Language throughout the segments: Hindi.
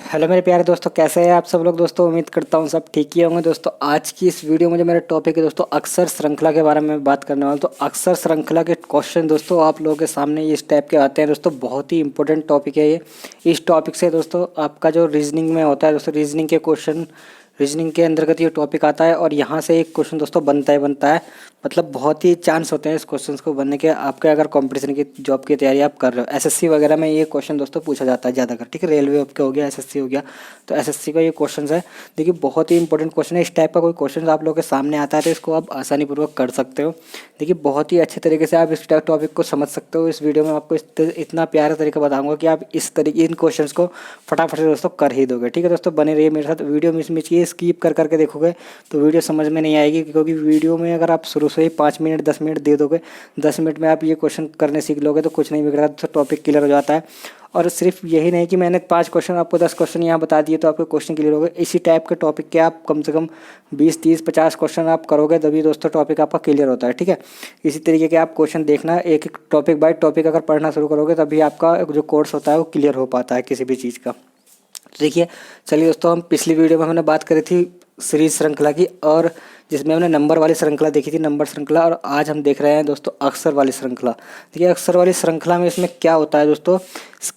हेलो मेरे प्यारे दोस्तों, कैसे हैं आप सब लोग। दोस्तों उम्मीद करता हूँ सब ठीक ही होंगे। दोस्तों आज की इस वीडियो में जो मेरा टॉपिक है दोस्तों, अक्षर श्रृंखला के बारे में बात करने वाला हूँ। तो अक्षर श्रृंखला के क्वेश्चन दोस्तों आप लोगों के सामने इस टाइप के आते हैं दोस्तों। बहुत ही इंपॉर्टेंट टॉपिक है ये। इस टॉपिक से दोस्तों आपका जो रीजनिंग में होता है दोस्तों, रीजनिंग के क्वेश्चन, रीजनिंग के अंतर्गत ये टॉपिक आता है और यहाँ से एक क्वेश्चन दोस्तों बनता है। मतलब बहुत ही चांस होते हैं इस क्वेश्चन को बनने के, आपके अगर कंपटीशन की जॉब की तैयारी आप कर रहे हो। एसएससी वगैरह में ये क्वेश्चन दोस्तों पूछा जाता है ज़्यादातर, ठीक है। रेलवे आपके हो गया, एसएससी हो गया, तो एसएससी का ये क्वेश्चन है। देखिए बहुत ही इंपॉर्टेंट क्वेश्चन है। इस टाइप का कोई क्वेश्चन आप लोगों के सामने आता है तो इसको आप आसानीपूर्वक कर सकते हो। देखिए बहुत ही अच्छे तरीके से आप इस टॉपिक को समझ सकते हो। इस वीडियो में आपको इतना प्यारा तरीका बताऊंगा कि आप इस तरीके इन क्वेश्चंस को फटाफट से दोस्तों कर ही दोगे, ठीक है। दोस्तों बने रहिए मेरे साथ। वीडियो मिस की स्किप कर करके देखोगे तो वीडियो समझ में नहीं आएगी, क्योंकि वीडियो में अगर आप शुरू से ही 5 मिनट 10 मिनट दे दोगे, 10 मिनट में आप ये क्वेश्चन करने सीख लोगे तो कुछ नहीं बिगड़ा, तो टॉपिक क्लियर हो जाता है। और सिर्फ यही नहीं कि मैंने 5 क्वेश्चन आपको 10 क्वेश्चन यहाँ बता दिए तो आपके क्वेश्चन क्लियर हो गए। इसी टाइप के टॉपिक के आप कम से कम 20 30 50 क्वेश्चन आप करोगे तभी दोस्तों टॉपिक आपका क्लियर होता है, ठीक है। इसी तरीके के आप क्वेश्चन देखना, एक एक टॉपिक बाय टॉपिक अगर पढ़ना शुरू करोगे तभी आपका जो कोर्स होता है वो क्लियर हो पाता है किसी भी चीज़ का। तो देखिए चलिए दोस्तों, हम पिछली वीडियो में हमने बात करी थी सीरीज श्रृंखला की, और जिसमें हमने नंबर वाली श्रृंखला देखी थी, नंबर श्रृंखला। और आज हम देख रहे हैं दोस्तों अक्षर वाली श्रृंखला। देखिए अक्षर वाली श्रृंखला में इसमें क्या होता है दोस्तों,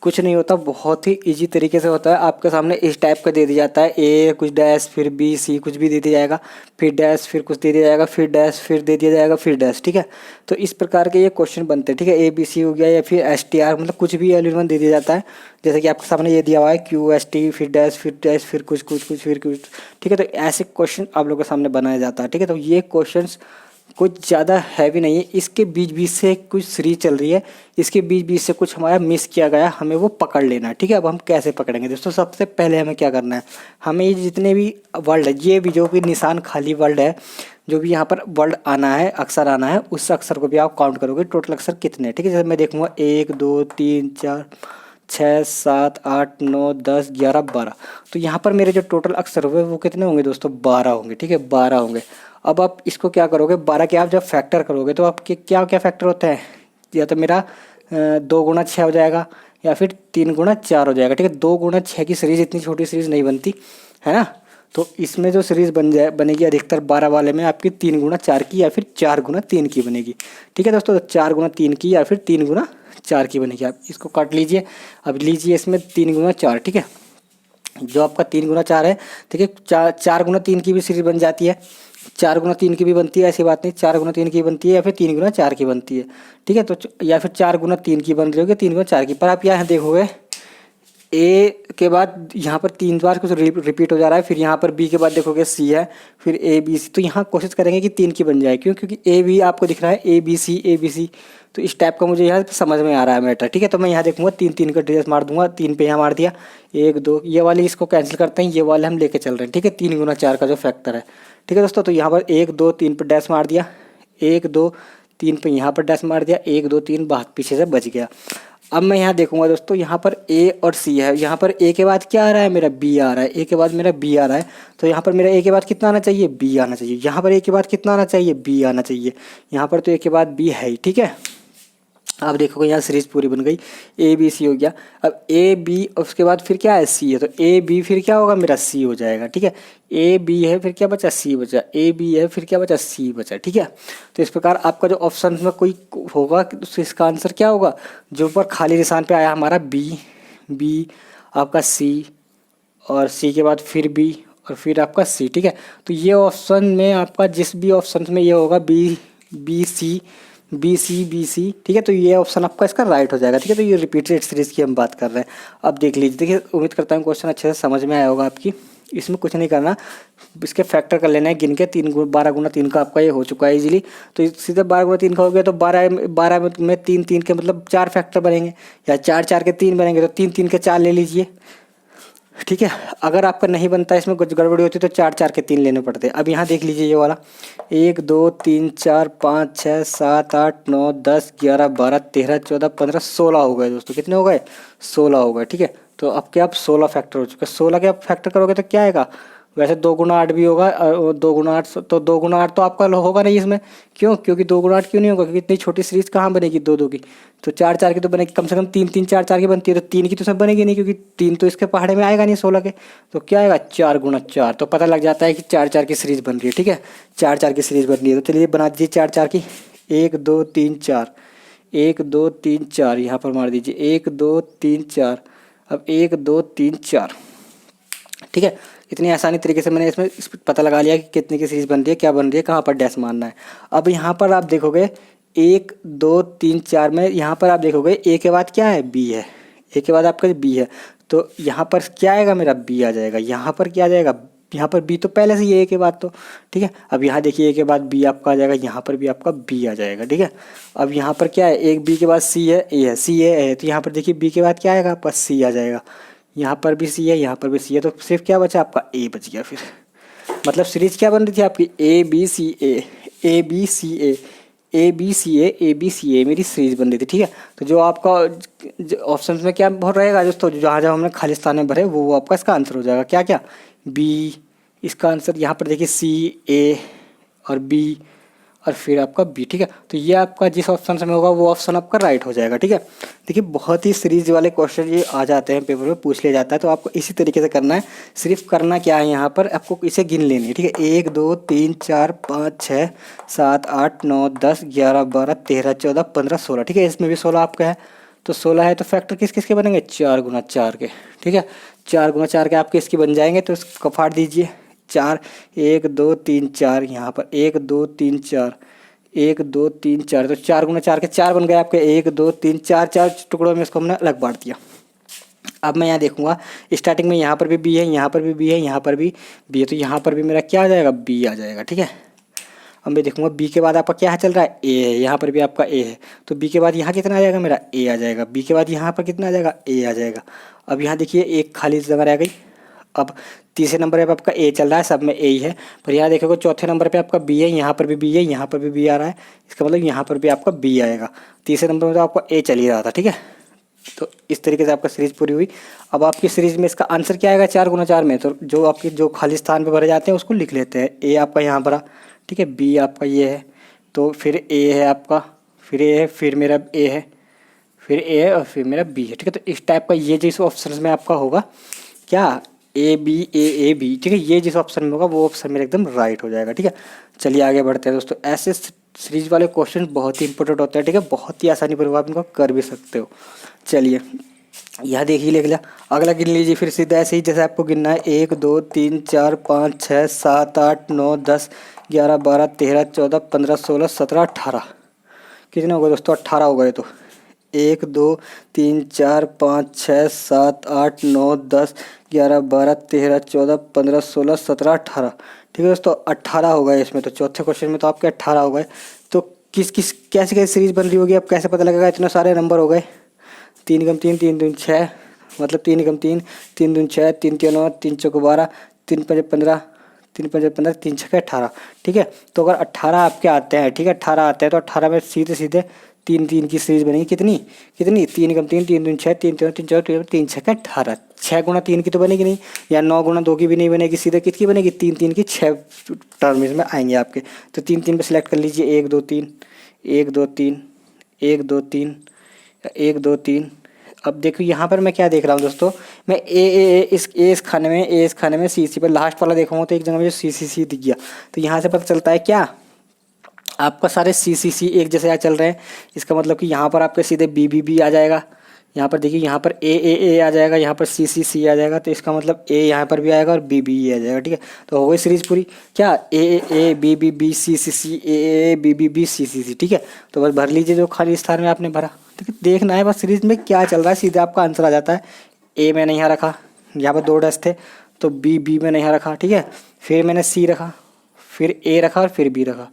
कुछ नहीं होता, बहुत ही इजी तरीके से होता है। आपके सामने इस टाइप का दे दिया जाता है, ए कुछ डैश, फिर बी सी कुछ भी दे दिया जाएगा, फिर डैश, फिर कुछ दे दिया जाएगा, फिर डैश, फिर दे दिया जाएगा, फिर डैश, ठीक है। तो इस प्रकार के ये क्वेश्चन बनते हैं, ठीक है। ए बी सी हो गया या फिर एस टी आर, मतलब कुछ भी एलिमेंट दे दिया जाता है। जैसे कि आपके सामने ये दिया हुआ है क्यू एस टी, फिर डैश, फिर डैश, फिर कुछ कुछ कुछ, फिर कुछ, ठीक है। तो ऐसे क्वेश्चन आप लोगों के सामने बनाया जाता है, ठीक है। तो ये क्वेश्चंस कुछ ज़्यादा हैवी नहीं है। इसके बीच बीच से कुछ सीरीज चल रही है, इसके बीच बीच से कुछ हमारा मिस किया गया, हमें वो पकड़ लेना है, ठीक है। अब हम कैसे पकड़ेंगे दोस्तों, सबसे पहले हमें क्या करना है, हमें ये जितने भी वर्ड है, ये भी जो भी निशान खाली वर्ड है, जो भी यहाँ पर वर्ड आना है, अक्षर आना है, उस अक्षर को भी आप काउंट करोगे टोटल अक्षर कितने, ठीक है। जैसे मैं देखूँगा 1 2 3 4 6 7 8 9 10 11 12, तो यहाँ पर मेरे जो टोटल अक्षर हुए वो कितने होंगे दोस्तों, 12 होंगे, ठीक है, 12 होंगे। अब आप इसको क्या करोगे, 12 के आप जब फैक्टर करोगे तो आपके क्या क्या फैक्टर होते हैं, या तो मेरा 2 गुणा 6 हो जाएगा या फिर 3 गुणा 4 हो जाएगा, ठीक है। 2 गुणा 6 की सीरीज़ इतनी छोटी सीरीज़ नहीं बनती है ना। तो इसमें जो सीरीज़ बनेगी अधिकतर 12 वाले में आपकी 3 गुणा 4 की या फिर 4 गुणा 3 की बनेगी, ठीक है दोस्तों। 4 गुणा 3 की या फिर 3 गुणा 4 की बनेगी। आप इसको काट लीजिए। अब लीजिए इसमें 3 गुणा 4, ठीक है। जो आपका 3 गुणा 4 है, ठीक है। 4 गुणा 3 की भी सीरीज बन जाती है, 4 गुणा 3 की भी बनती है, ऐसी बात नहीं। 4 गुणा 3 की बनती है या फिर 3 गुणा 4 की बनती है, ठीक है। तो या फिर 4 गुणा 3 की बन रही होगी, 3 गुणा 4 की। पर आप यहाँ देखोगे ए के बाद यहाँ पर 3 बार कुछ रिपीट हो जा रहा है, फिर यहाँ पर बी के बाद देखोगे सी है, फिर ए बी सी। तो यहाँ कोशिश करेंगे कि 3 की बन जाए, क्यों, क्योंकि ए भी आपको दिख रहा है, ए बी सी ए बी सी। तो इस टाइप का मुझे यहाँ समझ में आ रहा है मैटर, ठीक है। तो मैं यहाँ देखूंगा 3 3 का ड्रेस मार दूंगा, 3 पे यहाँ मार दिया, 1 2, ये वाली इसको कैंसिल करते हैं, ये वाले हम लेके चल रहे हैं, ठीक है। 3 गुना 4 का जो फैक्टर है, ठीक है दोस्तों। तो यहाँ पर 1 2 3 पर डैश मार दिया, 1 2 3 पे यहाँ पर डैश मार दिया, 1 2 3 बात पीछे से बच गया। अब मैं यहाँ देखूंगा दोस्तों, यहाँ पर ए और सी है, यहाँ पर ए के बाद क्या आ रहा है, मेरा बी आ रहा है, ए के बाद मेरा बी आ रहा है। तो यहाँ पर मेरा ए के बाद कितना आना चाहिए, बी आना चाहिए। यहाँ पर ए के बाद कितना आना चाहिए, बी आना चाहिए। यहाँ पर तो ए के बाद बी है ही, ठीक है। आप देखोगे यहाँ सीरीज पूरी बन गई, ए बी सी हो गया। अब ए बी उसके बाद फिर क्या है, सी है, तो ए बी फिर क्या होगा, मेरा सी हो जाएगा, ठीक है। ए बी है, फिर क्या बचा, सी बचा, ए बी है, फिर क्या बचा, सी बचा, ठीक है। तो इस प्रकार आपका जो ऑप्शन में कोई होगा तो इसका आंसर क्या होगा, जो ऊपर खाली निशान पे आया हमारा बी, बी आपका सी, और सी के बाद फिर बी, और फिर आपका सी, ठीक है। तो ये ऑप्शन में आपका जिस भी ऑप्शन में ये होगा B B C B C B C, ठीक है। तो ये ऑप्शन आपका इसका राइट हो जाएगा, ठीक है। तो ये रिपीटेड सीरीज की हम बात कर रहे हैं। अब देख लीजिए, देखिए उम्मीद करता हूँ क्वेश्चन अच्छे से समझ में आया होगा आपकी। इसमें कुछ नहीं करना, इसके फैक्टर कर लेना है गिन के। 12 गुना 3 का आपका ये हो चुका है इजीली। तो सीधे 12 गुना 3 का हो गया, तो 12 में 3 3 के मतलब 4 फैक्टर बनेंगे, या 4 4 के 3 बनेंगे, तो 3 3 के 4 ले लीजिए, ठीक है। अगर आपका नहीं बनता, इसमें कुछ गड़बड़ी होती तो 4 4 के 3 लेने पड़ते। अब यहाँ देख लीजिए ये वाला 1 2 3 4 5 6 7 8 9 10 11 12 13 14 15 16 हो गए दोस्तों। कितने हो गए, 16 हो गए, ठीक है। तो अब क्या, आप 16 फैक्टर हो चुके हैं। 16 के आप फैक्टर करोगे तो क्या आएगा, वैसे 2 × 8 भी होगा, 2 × 8 तो 2 × 8 तो आपका होगा नहीं इसमें। क्यों? क्योंकि 2 × 8 क्यों नहीं होगा? क्योंकि इतनी छोटी सीरीज कहाँ बनेगी 2 2 की। तो 4 4 की तो बनेगी, कम से कम 3 3 4 4 की बनती है, तो 3 की तो इसमें बनेगी नहीं, क्योंकि 3 तो इसके पहाड़े में आएगा नहीं 16 के। तो क्या आएगा 4 × 4। तो पता लग जाता है कि 4 4 की सीरीज बन रही है। ठीक है, 4 4 की सीरीज बन रही है। तो चलिए बना दीजिए 4 4 की। 1 2 3 4, 1 2 3 4 यहाँ पर मार दीजिए, 1 2 3 4। अब 1 2 3 4। ठीक है, इतनी आसानी तरीके से मैंने इसमें पता लगा लिया कि कितने की सीरीज बन रही है, क्या बन रही है, कहाँ पर डैश मारना है। अब यहाँ पर आप देखोगे 1 2 3 4 में, यहाँ पर आप देखोगे ए के बाद क्या है, बी है। ए के बाद आपका बी है, तो यहाँ पर क्या आएगा मेरा, बी आ जाएगा। यहाँ पर क्या आ जाएगा, यहाँ पर बी तो पहले से ही है ए के बाद तो। ठीक है, अब यहाँ देखिए ए के बाद बी आपका आ जाएगा, यहाँ पर भी आपका बी आ जाएगा। ठीक है, अब यहाँ पर क्या है, एक बी के बाद सी है, ए है, सी ए है, तो यहाँ पर देखिए बी के बाद क्या आएगा, आपका सी आ जाएगा। यहाँ पर भी सी है, यहाँ पर भी सी है, तो सिर्फ क्या बचा आपका ए बच गया। फिर मतलब सीरीज क्या बन रही थी आपकी, A B C A, A B C A, A B C A, A B C A मेरी सीरीज बन रही थी। ठीक है, तो जो आपका ऑप्शन में क्या भर रहेगा दोस्तों, जहाँ जहाँ हमने खाली स्थान में भरे वो आपका इसका आंसर हो जाएगा। क्या क्या, बी, इसका आंसर यहाँ पर देखिए सी, ए और बी और फिर आपका बी। ठीक है, तो ये आपका जिस ऑप्शन में होगा वो ऑप्शन आपका राइट हो जाएगा। ठीक है, देखिए बहुत ही सीरीज वाले क्वेश्चन ये आ जाते हैं, पेपर में पूछ लिया जाता है, तो आपको इसी तरीके से करना है। सिर्फ करना क्या है, यहाँ पर आपको इसे गिन लेनी है। ठीक है, 1 2 3 4 5 6 7 8 9 10 11 12 13 14 15 16। ठीक है, इसमें भी 16 आपका है, तो 16 है, तो फैक्टर किस किस के बनेंगे, 4 × 4 के। ठीक है, 4 × 4 के आपके इसके बन जाएंगे, तो इसको फाड़ दीजिए 4, 1 2 3 4, यहाँ पर 1 2 3 4, 1 2 3 4, तो 4 × 4 के 4 बन गए आपके। 1 2 3 4, 4 टुकड़ों में इसको हमने अलग बांट दिया। अब मैं यहाँ देखूंगा स्टार्टिंग में यहाँ पर भी बी है, यहाँ पर भी बी है, यहाँ पर भी बी है, तो यहाँ पर भी मेरा क्या आ जाएगा, बी आ जाएगा। ठीक है, अब मैं देखूंगा बी के बाद आपका क्या चल रहा है, ए है, यहाँ पर भी आपका ए है, तो बी के बाद यहाँ कितना आ जाएगा मेरा, ए आ जाएगा। बी के बाद यहाँ पर कितना आ जाएगा, ए आ जाएगा। अब यहाँ देखिए एक खाली जगह रह गई। अब तीसरे नंबर पे आपका ए चल रहा है, सब में ए ही है, पर यहाँ देखोगे चौथे नंबर पे आपका बी है, यहाँ पर भी बी है, यहाँ पर भी बी आ रहा है, इसका मतलब यहाँ पर भी आपका बी आएगा। तीसरे नंबर में तो आपका ए चल ही रहा था। ठीक है, तो इस तरीके से आपका सीरीज पूरी हुई। अब आपकी सीरीज में इसका आंसर क्या आएगा, 4 × 4 में, तो जो आपकी जो खाली स्थान पे भरे जाते हैं उसको लिख लेते हैं। ए आपका यहाँ भरा, ठीक है, बी आपका ये है, तो फिर ए है आपका, फिर ए है, फिर मेरा ए है, फिर ए है और फिर मेरा बी है। ठीक है, तो इस टाइप का ये जिस ऑप्शन में आपका होगा क्या, ए बी ए बी। ठीक है, ये जिस ऑप्शन में होगा वो ऑप्शन मेरा एकदम राइट हो जाएगा। ठीक है, चलिए आगे बढ़ते हैं दोस्तों। ऐसे सीरीज वाले क्वेश्चन बहुत ही इंपॉर्टेंट होते हैं। ठीक है, बहुत ही आसानी पूर्वक आप इनको कर भी सकते हो। चलिए यह देखिए, लिख लिया, अगला गिन लीजिए फिर सीधा ऐसे ही जैसे आपको गिनना है। 1 2 3 4 5 6 7 8 9 10 11 12 13 14 15 16 17 18। कितने हो गए दोस्तों, 18 हो गए। तो 1 2 3 4 5 6 7 8 9 10 11 12 13 14 15 16 17 18। ठीक है दोस्तों, 18 हो गए इसमें। तो चौथे क्वेश्चन में तो आपके 18 हो गए। तो किस किस कैसे कैसे सीरीज बन रही होगी, अब कैसे पता लगेगा, इतने सारे नंबर हो गए। 3 × 3 3 दूनी 6, मतलब 3 × 3 3 दूनी 6, 3 3 9, 3 4 12, 3 5 15, 3 5 15, 3 6 18। ठीक है, तो अगर 18 आपके आते हैं, ठीक है 18 आते हैं, तो 18 में सीधे सीधे 3 3 की सीरीज बनेगी। कितनी कितनी, 3 × 3 3 दूनी 6, 3 3 3 4 3 6 18। 6 × 3 की तो बनेगी नहीं, या 9 × 2 की भी नहीं बनेगी, सीधे कितनी बनेगी, 3 3 की 6 टर्म इसमें आएंगे आपके। तो 3 3 पे सिलेक्ट कर लीजिए, 1 2 3 1 2 3 1 2 3 1 2 3। अब देखो यहाँ पर मैं क्या देख रहा हूँ दोस्तों, मैं इस खाने में सी सी पर लास्ट वाला देखूँगा, तो एक जगह मुझे सी दिख गया। तो यहाँ से पता चलता है क्या, आपका सारे सी एक जैसे चल रहे हैं। इसका मतलब कि यहाँ पर आपके सीधे बी आ जाएगा, यहाँ पर देखिए यहाँ पर ए आ जाएगा, यहाँ पर सी आ जाएगा, तो इसका मतलब ए यहाँ पर भी आएगा और बी आ जाएगा। ठीक है, तो हो गई सीरीज पूरी। क्या, ए बी सी ए बी सी। ठीक है, तो बस भर लीजिए जो खाली स्थान में आपने भरा। ठीक है, देखना है बस सीरीज में क्या चल रहा है, सीधे आपका आंसर आ जाता है। ए मैंने यहाँ रखा, यहाँ पर 2 डैश थे, तो बी मैंने यहाँ रखा। ठीक है, फिर मैंने सी रखा, फिर ए रखा और फिर बी रखा,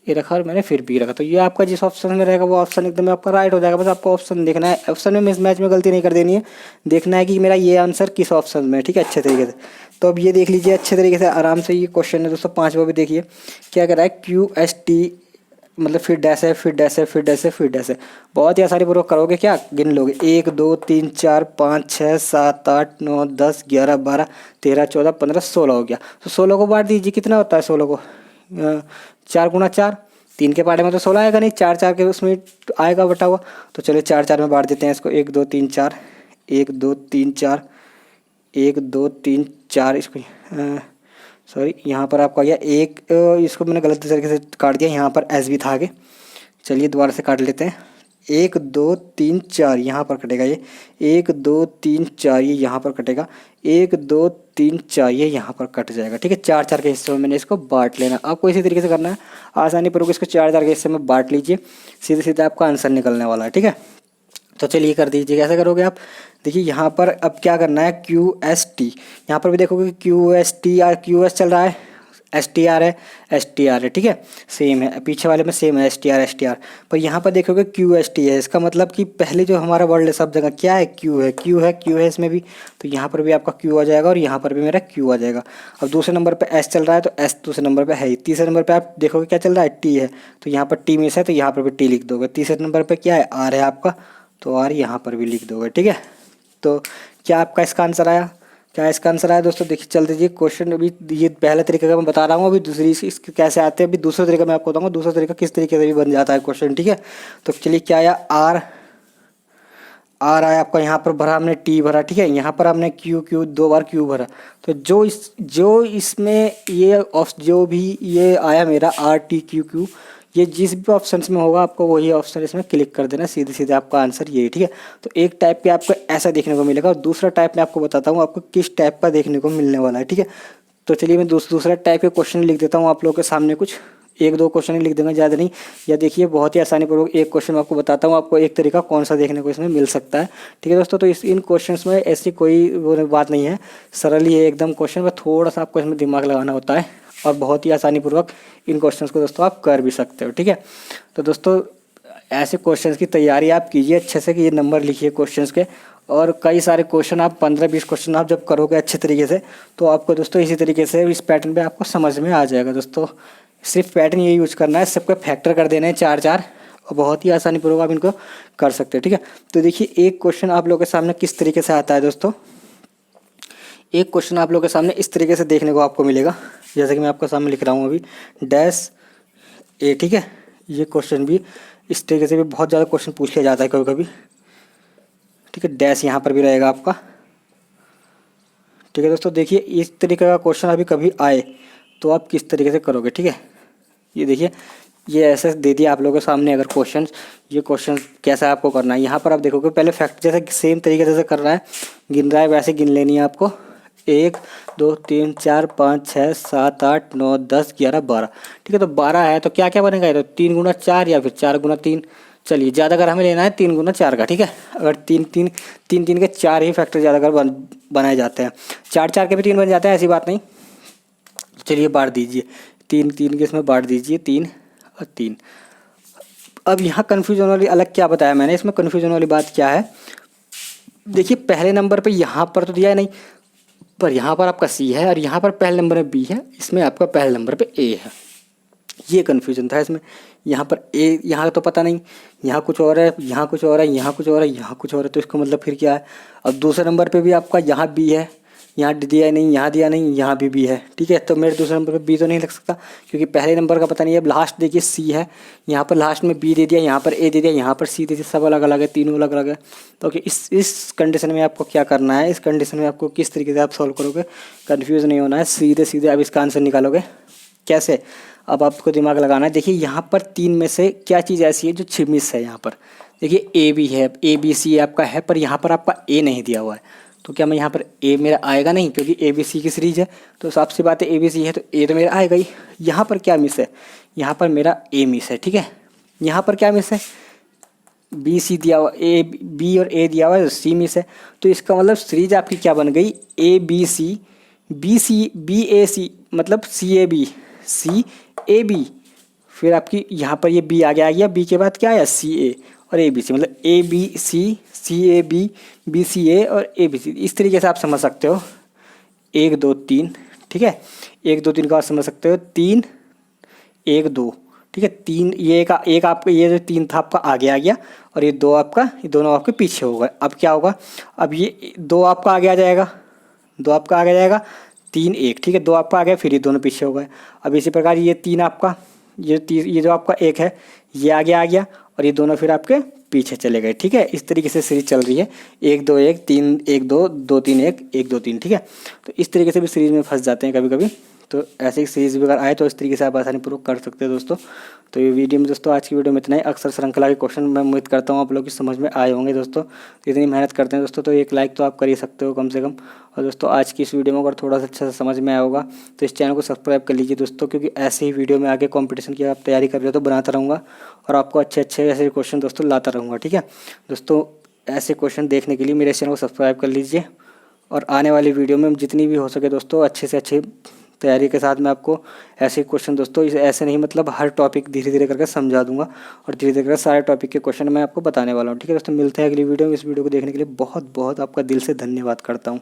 ए रखा और मैंने फिर बी रखा। तो ये आपका जिस ऑप्शन में रहेगा वो ऑप्शन एकदम आपका राइट हो जाएगा। बस आपको ऑप्शन देखना है, ऑप्शन में मिसमैच में गलती नहीं कर देनी है, देखना है कि मेरा ये आंसर किस ऑप्शन में है। ठीक है, अच्छे तरीके से। तो अब ये देख लीजिए अच्छे तरीके से आराम से, ये क्वेश्चन है दोस्तों 5वां भी देखिए क्या कह रहा है, QST मतलब फिर डैश है, फिर डैश है, फिर डैश है, फिर डैश है। बहुत ही आसानी पूर्वक करोगे, क्या गिन लोगे, 1 2 3 4 5 6 7 8 9 10 11 12 13 14 15 16 हो गया। तो 16 को बांट दीजिए, कितना होता है 16 को, 4 × 4, 3 के पार्ट में तो 16 आएगा नहीं, 4 4 के उसमें आएगा बटा हुआ। तो चलिए 4 4 में बांट देते हैं इसको, 1 2 3 4, 1 2 3 4, 1 2 3 4, इसको सॉरी यहाँ पर आपको आ गया एक, इसको मैंने गलत तरीके से काट दिया, यहाँ पर एस भी था आगे। चलिए दोबारा से काट लेते हैं, 1 2 3 4 यहाँ पर कटेगा ये, 1 2 3 4 ये यहाँ पर कटेगा, 1 2 3 4 ये यहाँ पर कट जाएगा। ठीक है, 4 4 के हिस्सों में मैंने इसको बांट लेना। आपको इसी तरीके से करना है, आसानी पूर्वक इसको 4 4 के हिस्से में बांट लीजिए, सीधे सीधे आपका आंसर निकलने वाला है। ठीक है, तो चलिए कर दीजिए, कैसे करोगे आप, देखिए यहाँ पर अब क्या करना है, QST, यहाँ पर भी देखोगे QST या QS चल रहा है, STR है, STR है। ठीक है, सेम है, पीछे वाले में सेम है, STR, पर यहाँ पर देखोगे QST है। इसका मतलब कि पहले जो हमारा वर्ड है सब जगह क्या है, Q है इसमें भी, तो यहाँ पर भी आपका Q आ जाएगा और यहाँ पर भी मेरा Q आ जाएगा। अब दूसरे नंबर पर S चल रहा है तो S दूसरे नंबर पर है ही। तीसरे नंबर पर आप देखोगे क्या चल रहा है, T है, तो यहाँ पर T मिस है, तो यहाँ पर भी T लिख दोगे। तीसरे नंबर पर क्या है, R है आपका, तो R यहाँ पर भी लिख दोगे। ठीक है, तो क्या आपका इसका आंसर आया, क्या इसका आंसर आया दोस्तों। देखिए चल दीजिए क्वेश्चन, अभी ये पहले तरीके का मैं बता रहा हूँ, अभी दूसरी इसके कैसे आते हैं, अभी दूसरा तरीका मैं आपको बताऊँगा, दूसरा तरीका किस तरीके से भी बन जाता है क्वेश्चन। ठीक है, तो चलिए क्या आया, आर आया आपका, यहाँ पर भरा हमने टी भरा। ठीक है, यहाँ पर हमने क्यू 2 बार क्यू भरा, तो जो इसमें ये जो भी ये आया मेरा RTQQ, ये जिस भी ऑप्शन में होगा आपको वही ऑप्शन इसमें क्लिक कर देना, सीधे सीधे आपका आंसर ये। ठीक है, तो एक टाइप पे आपको ऐसा देखने को मिलेगा और दूसरा टाइप में आपको बताता हूँ आपको किस टाइप का देखने को मिलने वाला है। ठीक है, तो चलिए मैं दूसरा टाइप के क्वेश्चन लिख देता हूँ आप लोगों के सामने, कुछ 1 2 क्वेश्चन ही लिख देंगे, ज़्यादा नहीं। या देखिए बहुत ही आसानी पूर्वक एक क्वेश्चन मैं आपको बताता हूँ, आपको एक तरीका कौन सा देखने को इसमें मिल सकता है। ठीक है दोस्तों, तो इन क्वेश्चंस में ऐसी कोई वो बात नहीं है, सरल ही है एकदम क्वेश्चन, पर थोड़ा सा आपको इसमें दिमाग लगाना होता है और बहुत ही आसानी पूर्वक इन क्वेश्चंस को दोस्तों आप कर भी सकते हो। ठीक है, तो दोस्तों ऐसे क्वेश्चंस की तैयारी आप कीजिए अच्छे से, कि ये नंबर लिखिए क्वेश्चंस के, और कई सारे क्वेश्चन आप 15-20 क्वेश्चन आप जब करोगे अच्छे तरीके से, तो आपको दोस्तों इसी तरीके से इस पैटर्न पे आपको समझ में आ जाएगा। दोस्तों सिर्फ पैटर्न ये यूज करना है, सबको फैक्टर कर देना है 4 4, और बहुत ही आसानी पूर्वक आप इनको कर सकते हो। ठीक है, तो देखिए एक क्वेश्चन आप लोगों के सामने किस तरीके से आता है दोस्तों, एक क्वेश्चन आप लोगों के सामने इस तरीके से देखने को आपको मिलेगा, जैसे कि मैं आपके सामने लिख रहा हूँ अभी, डैश ए। ठीक है, ये क्वेश्चन भी इस तरीके से भी बहुत ज़्यादा क्वेश्चन पूछ लिया जाता है कभी कभी। ठीक है, डैश यहाँ पर भी रहेगा आपका। ठीक है दोस्तों, देखिए इस तरीके का क्वेश्चन अभी कभी आए तो आप किस तरीके से करोगे। ठीक है, ये देखिए ये ऐसे दे दिया आप लोगों के सामने अगर क्वेश्चन, ये क्वेश्चन कैसा आपको करना है, यहाँ पर आप देखोगे पहले फैक्ट जैसे सेम तरीके से कर रहा है, गिन रहा है वैसे गिन लेनी है आपको, 1 2 3 4 5 6 7 8 9 10 11 12। ठीक है, तो 12 है तो क्या क्या बनेगा, ये तो 3 × 4 या फिर 4 × 3। चलिए ज़्यादातर हमें लेना है 3 × 4 का। ठीक है, अगर 3 के 4 ही फैक्टर ज़्यादातर बनाए जाते हैं, 4 4 के भी 3 बन जाते हैं, ऐसी बात नहीं। चलिए बांट दीजिए, 3 के इसमें बांट दीजिए, 3 और 3। अब यहाँ कन्फ्यूजन वाली अलग क्या बताया मैंने, इसमें कन्फ्यूजन वाली बात क्या है, देखिए पहले नंबर पे यहाँ पर तो दिया है नहीं, पर यहाँ पर आपका C है और यहाँ पर पहले नंबर में B है, इसमें आपका पहले नंबर पे A है। ये कन्फ्यूजन था इसमें, यहाँ पर A, यहाँ तो पता नहीं, यहाँ कुछ और है, यहाँ कुछ और है, यहाँ कुछ और है, यहाँ कुछ और है, तो इसका मतलब फिर क्या है। अब दूसरे नंबर पे भी आपका यहाँ B है, यहाँ दिया नहीं, यहाँ दिया नहीं, यहाँ भी है। ठीक है, तो मेरे दूसरे नंबर पे B तो नहीं लग सकता, क्योंकि पहले नंबर का पता नहीं है। अब लास्ट देखिए C है, यहाँ पर लास्ट में B दे दिया, यहाँ पर A दे दिया, यहाँ पर C दे दिया, सब अलग अलग है, तीनों अलग अलग है। तो इस कंडीशन में आपको क्या करना है, इस कंडीशन में आपको किस तरीके से आप सॉल्व करोगे, कन्फ्यूज़ नहीं होना है, सीधे सीधे आप इसका आंसर निकालोगे। कैसे, अब आपको दिमाग लगाना है। देखिए यहाँ पर 3 में से क्या चीज़ ऐसी है जो मिस है, यहाँ पर देखिए A भी है, ABC आपका है, पर यहाँ पर आपका A नहीं दिया हुआ है, तो क्या मैं यहाँ पर A मेरा आएगा नहीं, क्योंकि ABC की सीरीज है, तो साफ सी बात है ABC है तो A तो मेरा आएगा ही। यहाँ पर क्या मिस है, यहाँ पर मेरा A मिस है। ठीक है, यहाँ पर क्या मिस है, BC दिया हुआ, B और A दिया हुआ है, C मिस है, तो इसका मतलब सीरीज आपकी क्या बन गई, ABC BAC, मतलब CAB, फिर आपकी यहाँ पर ये B आ गया, B के बाद क्या आया CA और ABC, मतलब ABC CAB BCA और ABC। इस तरीके से आप समझ सकते हो 1 2 3। ठीक है, 1 2 3 का आप समझ सकते हो, 3 1 2, ठीक है। तीन ये एक आपका ये जो 3 था आपका आगे आ गया और ये 2 आपका, ये दोनों आपके पीछे हो गए। अब क्या होगा, अब ये 2 आपका आगे आ जाएगा, 2 आपका आगे जाएगा, 3 1, ठीक है। 2 आपका आ गया, फिर ये दोनों पीछे हो गए। अब इसी प्रकार ये 3 आपका, ये जो आपका 1 है ये आगे आ गया और ये दोनों फिर आपके पीछे चले गए, ठीक है। इस तरीके से सीरीज चल रही है, 1 2 1 3 1 2 2 3 1 1 2 3, ठीक है। तो इस तरीके से भी सीरीज में फंस जाते हैं कभी कभी। तो ऐसे ही सीरीज भी अगर आए तो इस तरीके से आप आसानी पूर्वक कर सकते हैं दोस्तों। तो ये वीडियो में दोस्तों, आज की वीडियो में इतना ही। अक्सर श्रृंखला के क्वेश्चन मैं उम्मीद करता हूँ आप लोग की समझ में आए होंगे दोस्तों। इतनी मेहनत करते हैं दोस्तों तो एक लाइक तो आप कर ही सकते हो कम से कम। और दोस्तों आज की इस वीडियो में अगर थोड़ा सा अच्छा समझ में आया होगा तो इस चैनल को सब्सक्राइब कर लीजिए दोस्तों, क्योंकि ऐसे ही वीडियो में आगे कंपटीशन की आप तैयारी कर रहे हो तो बनाता रहूँगा और आपको अच्छे अच्छे ऐसे क्वेश्चन दोस्तों लाता रहूँगा, ठीक है दोस्तों। ऐसे क्वेश्चन देखने के लिए मेरे चैनल को सब्सक्राइब कर लीजिए और आने वाली वीडियो में जितनी भी हो सके दोस्तों अच्छे से अच्छे तैयारी के साथ मैं आपको ऐसे क्वेश्चन दोस्तों, इसे ऐसे नहीं मतलब हर टॉपिक धीरे धीरे करके समझा दूंगा और धीरे धीरे करके सारे टॉपिक के क्वेश्चन मैं आपको बताने वाला हूँ, ठीक है दोस्तों। मिलते हैं अगली वीडियो में। इस वीडियो को देखने के लिए बहुत बहुत आपका दिल से धन्यवाद करता हूँ।